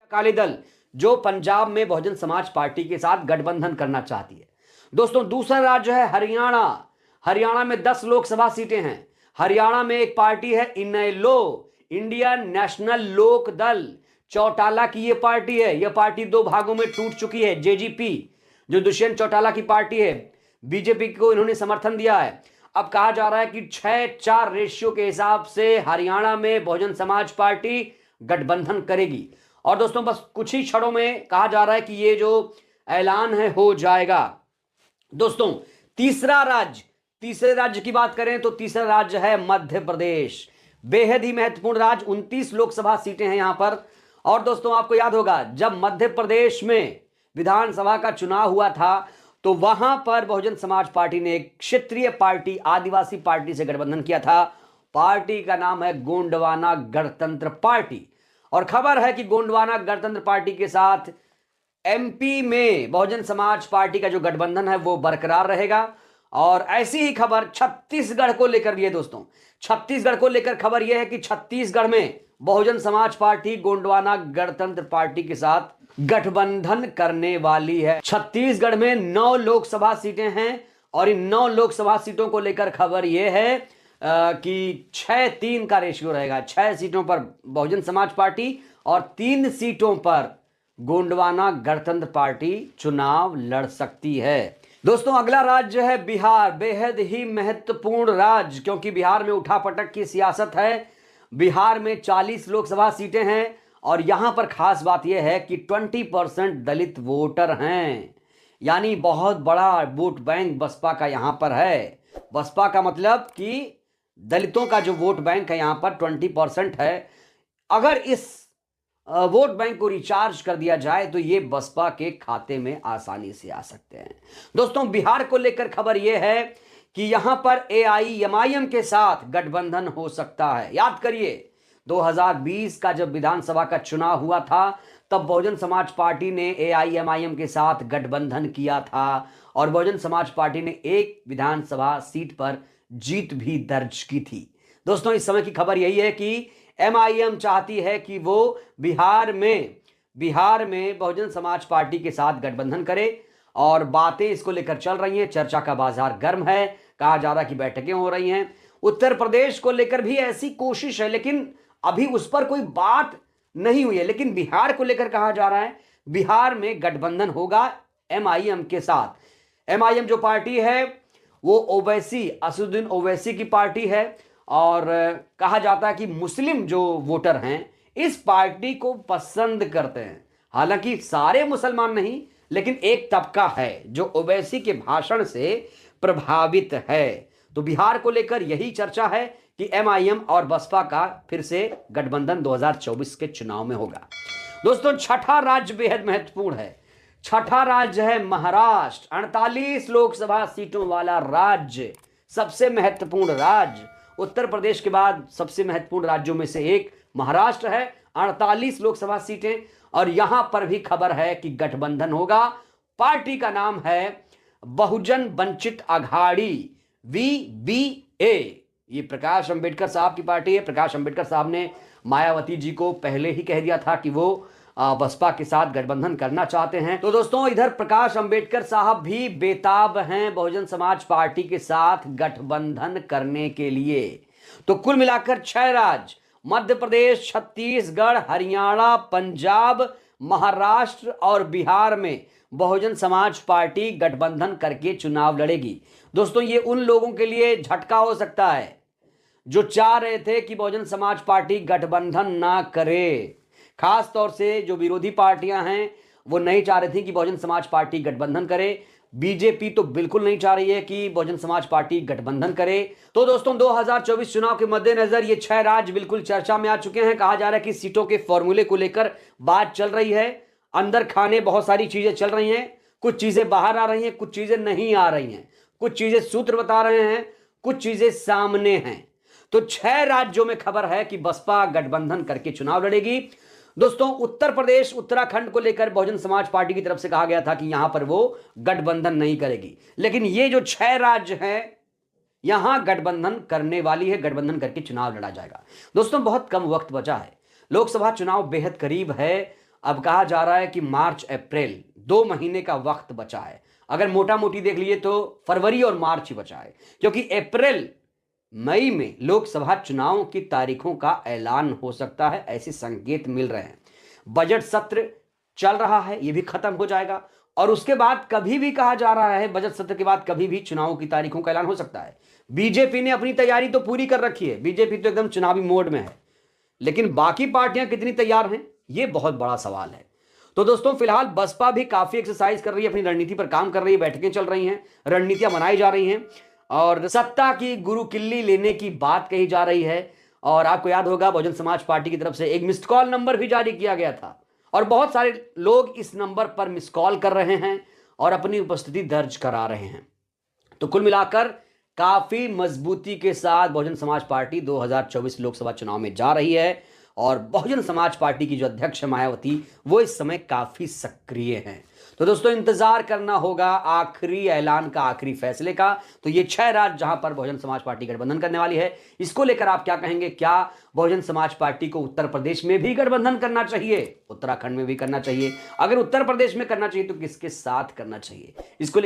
अकाली दल जो पंजाब में बहुजन समाज पार्टी के साथ गठबंधन करना चाहती है। दोस्तों दूसरा राज्य है हरियाणा। हरियाणा में 10 लोकसभा सीटें हैं। हरियाणा में एक पार्टी है इनेलो, इंडियन नेशनल लोक दल। चौटाला की यह पार्टी है। यह पार्टी 2 भागों में टूट चुकी है। जेजीपी जो दुष्यंत चौटाला की पार्टी है, बीजेपी को इन्होंने समर्थन दिया है। अब कहा जा रहा है कि 6-4 रेशियो के हिसाब से हरियाणा में बहुजन समाज पार्टी गठबंधन करेगी। और दोस्तों बस कुछ ही क्षणों में कहा जा रहा है कि ये जो ऐलान है हो जाएगा। दोस्तों तीसरे राज्य की बात करें तो तीसरा राज्य है मध्य प्रदेश। बेहद ही महत्वपूर्ण राज्य, 29 लोकसभा सीटें हैं यहां पर। और दोस्तों आपको याद होगा जब मध्य प्रदेश में विधानसभा का चुनाव हुआ था तो वहां पर बहुजन समाज पार्टी ने एक क्षेत्रीय पार्टी, आदिवासी पार्टी से गठबंधन किया था। पार्टी का नाम है गोंडवाना गणतंत्र पार्टी। और खबर है कि गोंडवाना गणतंत्र पार्टी के साथ एमपी में बहुजन समाज पार्टी का जो गठबंधन है वो बरकरार रहेगा। और ऐसी ही खबर छत्तीसगढ़ को लेकर भी है। दोस्तों छत्तीसगढ़ को लेकर खबर यह है कि छत्तीसगढ़ में बहुजन समाज पार्टी गोंडवाना गणतंत्र पार्टी के साथ गठबंधन करने वाली है। छत्तीसगढ़ में 9 लोकसभा सीटें हैं और इन 9 लोकसभा सीटों को लेकर खबर यह है कि 6-3 का रेशियो रहेगा। 6 सीटों पर बहुजन समाज पार्टी और 3 सीटों पर गोंडवाना गणतंत्र पार्टी चुनाव लड़ सकती है। दोस्तों अगला राज्य है बिहार। बेहद ही महत्वपूर्ण राज्य, क्योंकि बिहार में उठापटक की सियासत है। बिहार में 40 लोकसभा सीटें हैं और यहां पर खास बात यह है कि 20% दलित वोटर हैं, यानी बहुत बड़ा वोट बैंक बसपा का यहां पर है। बसपा का मतलब कि दलितों का जो वोट बैंक है यहां पर 20% है। अगर इस वोट बैंक को रिचार्ज कर दिया जाए तो ये बसपा के खाते में आसानी से आ सकते हैं। दोस्तों बिहार को लेकर खबर यह है कि यहां पर एआईएमआईएम के साथ गठबंधन हो सकता है। याद करिए 2020 का जब विधानसभा का चुनाव हुआ था तब बहुजन समाज पार्टी ने एआईएमआईएम के साथ गठबंधन किया था और बहुजन समाज पार्टी ने एक विधानसभा सीट पर जीत भी दर्ज की थी। दोस्तों इस समय की खबर यही है कि एमआईएम चाहती है कि वो बिहार में बहुजन समाज पार्टी के साथ गठबंधन करे और बातें इसको लेकर चल रही हैं। चर्चा का बाजार गर्म है। कहा जा रहा है कि बैठकें हो रही हैं। उत्तर प्रदेश को लेकर भी ऐसी कोशिश है लेकिन अभी उस पर कोई बात नहीं हुई है। लेकिन बिहार को लेकर कहा जा रहा है बिहार में गठबंधन होगा एमआईएम के साथ। एमआईएम जो पार्टी है वो ओवैसी, असदुद्दीन ओवैसी की पार्टी है और कहा जाता है कि मुस्लिम जो वोटर हैं इस पार्टी को पसंद करते हैं। हालांकि सारे मुसलमान नहीं, लेकिन एक तबका है जो ओवैसी के भाषण से प्रभावित है। तो बिहार को लेकर यही चर्चा है कि एमआईएम और बसपा का फिर से गठबंधन 2024 के चुनाव में होगा। दोस्तों छठा राज्य बेहद महत्वपूर्ण है। छठा राज्य है महाराष्ट्र। 48 लोकसभा सीटों वाला राज्य, सबसे महत्वपूर्ण राज्य। उत्तर प्रदेश के बाद सबसे महत्वपूर्ण राज्यों में से एक महाराष्ट्र है। 48 लोकसभा सीटें और यहां पर भी खबर है कि गठबंधन होगा। पार्टी का नाम है बहुजन वंचित अघाड़ी, VBA। ये प्रकाश अंबेडकर साहब की पार्टी है। प्रकाश अंबेडकर साहब ने मायावती जी को पहले ही कह दिया था कि वो बसपा के साथ गठबंधन करना चाहते हैं। तो दोस्तों इधर प्रकाश अंबेडकर साहब भी बेताब हैं बहुजन समाज पार्टी के साथ गठबंधन करने के लिए। तो कुल मिलाकर 6 राज्य मध्य प्रदेश, छत्तीसगढ़, हरियाणा, पंजाब, महाराष्ट्र और बिहार में बहुजन समाज पार्टी गठबंधन करके चुनाव लड़ेगी। दोस्तों ये उन लोगों के लिए झटका हो सकता है जो चाह रहे थे कि बहुजन समाज पार्टी गठबंधन ना करे। खास तौर से जो विरोधी पार्टियां हैं वो नहीं चाह रही थी कि बहुजन समाज पार्टी गठबंधन करे। बीजेपी तो बिल्कुल नहीं चाह रही है कि बहुजन समाज पार्टी गठबंधन करे। तो दोस्तों 2024 चुनाव के मद्देनजर ये 6 राज्य बिल्कुल चर्चा में आ चुके हैं। कहा जा रहा है कि सीटों के फॉर्मूले को लेकर बात चल रही है। अंदर खाने बहुत सारी चीजें चल रही हैं। कुछ चीजें बाहर आ रही हैं, कुछ चीजें नहीं आ रही हैं। कुछ चीजें सूत्र बता रहे हैं, कुछ चीजें सामने हैं। तो 6 राज्यों में खबर है कि बसपा गठबंधन करके चुनाव लड़ेगी। दोस्तों उत्तर प्रदेश, उत्तराखंड को लेकर बहुजन समाज पार्टी की तरफ से कहा गया था कि यहां पर वो गठबंधन नहीं करेगी। लेकिन ये जो 6 राज्य हैं यहां गठबंधन करने वाली है। गठबंधन करके चुनाव लड़ा जाएगा। दोस्तों बहुत कम वक्त बचा है। लोकसभा चुनाव बेहद करीब है। अब कहा जा रहा है कि मार्च अप्रैल 2 महीने का वक्त बचा है। अगर मोटा मोटी देख लिए तो फरवरी और मार्च ही बचा है, क्योंकि अप्रैल मई में लोकसभा चुनाव की तारीखों का ऐलान हो सकता है, ऐसे संकेत मिल रहे हैं। बजट सत्र चल रहा है, यह भी खत्म हो जाएगा और उसके बाद कभी भी कहा जा रहा है बजट सत्र के बाद कभी भी चुनाव की तारीखों का ऐलान हो सकता है। बीजेपी ने अपनी तैयारी तो पूरी कर रखी है, बीजेपी तो एकदम चुनावी मोड में है, लेकिन बाकी पार्टियां कितनी तैयार हैं, यह बहुत बड़ा सवाल है। तो दोस्तों फिलहाल बसपा भी काफी एक्सरसाइज कर रही है, अपनी रणनीति पर काम कर रही है, बैठकें चल रही हैं, रणनीतियां बनाई जा रही हैं और सत्ता की गुरु किल्ली लेने की बात कही जा रही है। और आपको याद होगा बहुजन समाज पार्टी की तरफ से एक मिस्ड कॉल नंबर भी जारी किया गया था और बहुत सारे लोग इस नंबर पर मिस कॉल कर रहे हैं और अपनी उपस्थिति दर्ज करा रहे हैं। तो कुल मिलाकर काफी मजबूती के साथ बहुजन समाज पार्टी 2024 लोकसभा चुनाव में जा रही है और बहुजन समाज पार्टी की जो अध्यक्ष मायावती वो इस समय काफी सक्रिय हैं। तो दोस्तों इंतजार करना होगा आखिरी ऐलान का, आखिरी फैसले का। तो ये 6 राज्य जहां पर बहुजन समाज पार्टी गठबंधन करने वाली है, इसको लेकर आप क्या कहेंगे? क्या बहुजन समाज पार्टी को उत्तर प्रदेश में भी गठबंधन करना चाहिए, उत्तराखंड में भी करना चाहिए? अगर उत्तर प्रदेश में करना चाहिए तो किसके साथ करना चाहिए, इसको